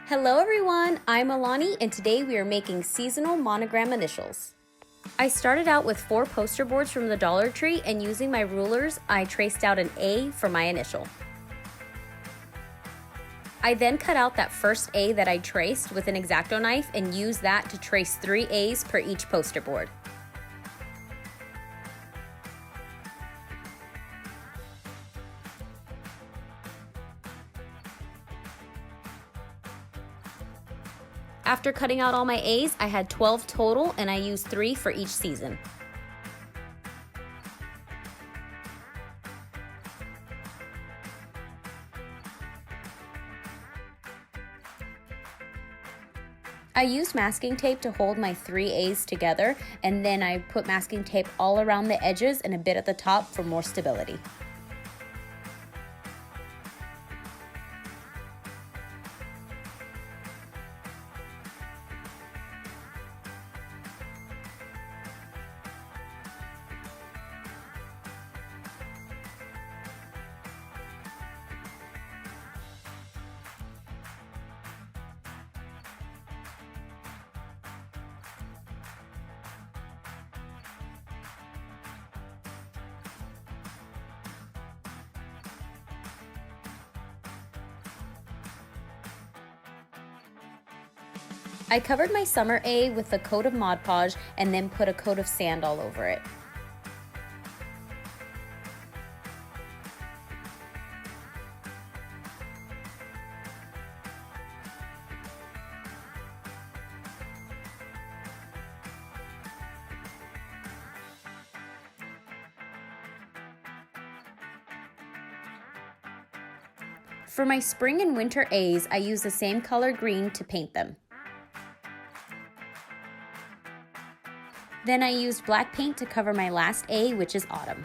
Hello everyone, I'm Aloni and today we are making seasonal monogram initials. I started out with 4 poster boards from the Dollar Tree and using my rulers, I traced out an A for my initial. I then cut out that first A that I traced with an Exacto knife and used that to trace 3 A's per each poster board. After cutting out all my A's, I had 12 total and I used 3 for each season. I used masking tape to hold my 3 A's together, and then I put masking tape all around the edges and a bit at the top for more stability. I covered my summer A with a coat of Mod Podge and then put a coat of sand all over it. For my spring and winter A's, I use the same color green to paint them. Then I used black paint to cover my last A, which is autumn.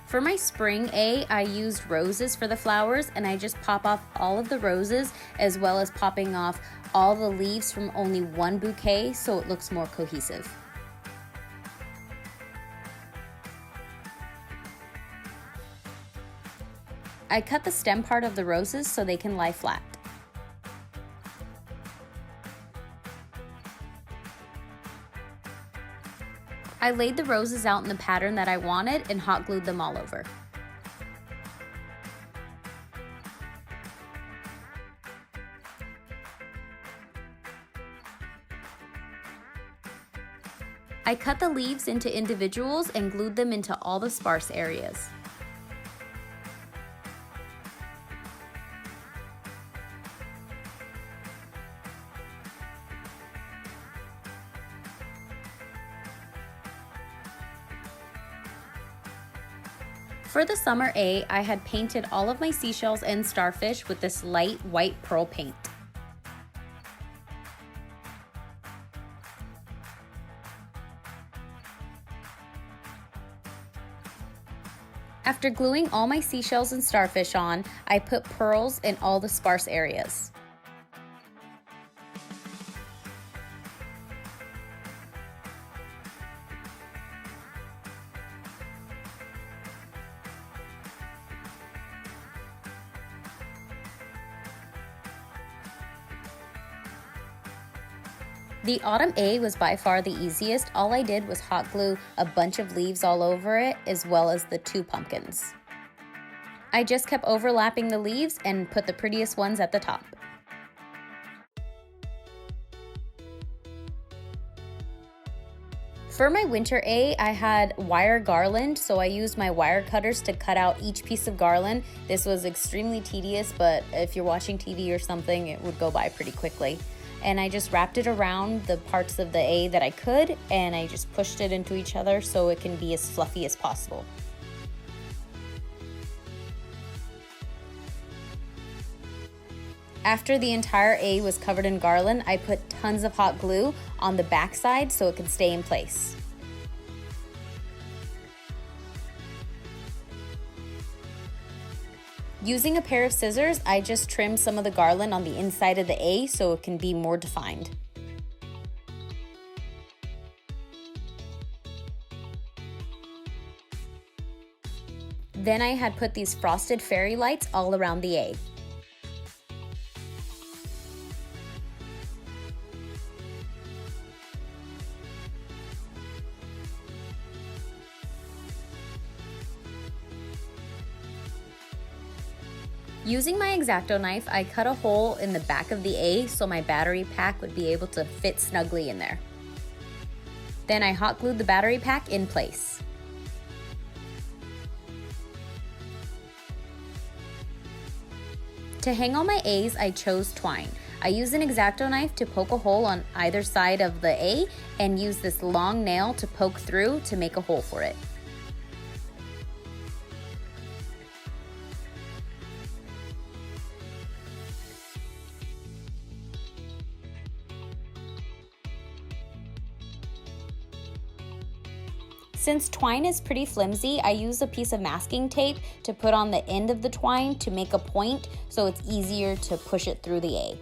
For my spring A, I used roses for the flowers, and I just pop off all of the roses as well as popping off all the leaves from only one bouquet so it looks more cohesive. I cut the stem part of the roses so they can lie flat. I laid the roses out in the pattern that I wanted and hot glued them all over. I cut the leaves into individuals and glued them into all the sparse areas. For the summer A, I had painted all of my seashells and starfish with this light white pearl paint. After gluing all my seashells and starfish on, I put pearls in all the sparse areas. The autumn A was by far the easiest. All I did was hot glue a bunch of leaves all over it, as well as the 2 pumpkins. I just kept overlapping the leaves and put the prettiest ones at the top. For my winter A, I had wire garland, so I used my wire cutters to cut out each piece of garland. This was extremely tedious, but if you're watching TV or something, it would go by pretty quickly. And I just wrapped it around the parts of the A that I could, and I just pushed it into each other so it can be as fluffy as possible. After the entire A was covered in garland, I put tons of hot glue on the back side so it could stay in place. Using a pair of scissors, I just trimmed some of the garland on the inside of the A so it can be more defined. Then I had put these frosted fairy lights all around the A. Using my Exacto knife, I cut a hole in the back of the A so my battery pack would be able to fit snugly in there. Then I hot glued the battery pack in place. To hang all my A's, I chose twine. I used an Exacto knife to poke a hole on either side of the A and use this long nail to poke through to make a hole for it. Since twine is pretty flimsy, I use a piece of masking tape to put on the end of the twine to make a point so it's easier to push it through the A.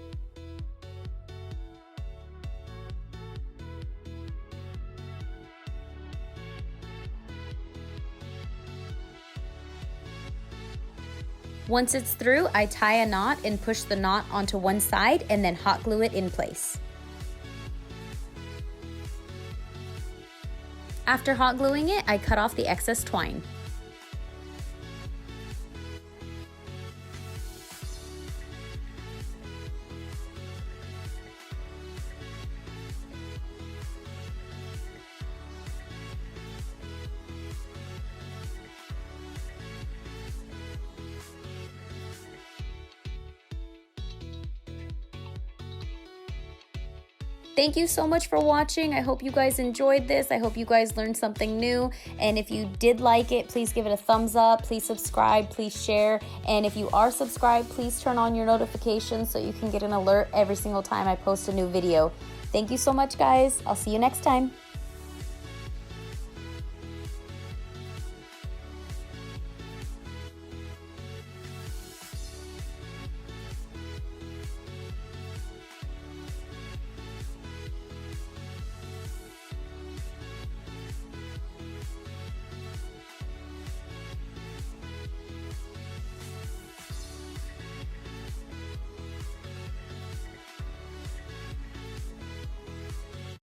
Once it's through, I tie a knot and push the knot onto one side and then hot glue it in place. After hot gluing it, I cut off the excess twine. Thank you so much for watching. I hope you guys enjoyed this. I hope you guys learned something new. And if you did like it, please give it a thumbs up. Please subscribe, please share. And if you are subscribed, please turn on your notifications so you can get an alert every single time I post a new video. Thank you so much, guys. I'll see you next time.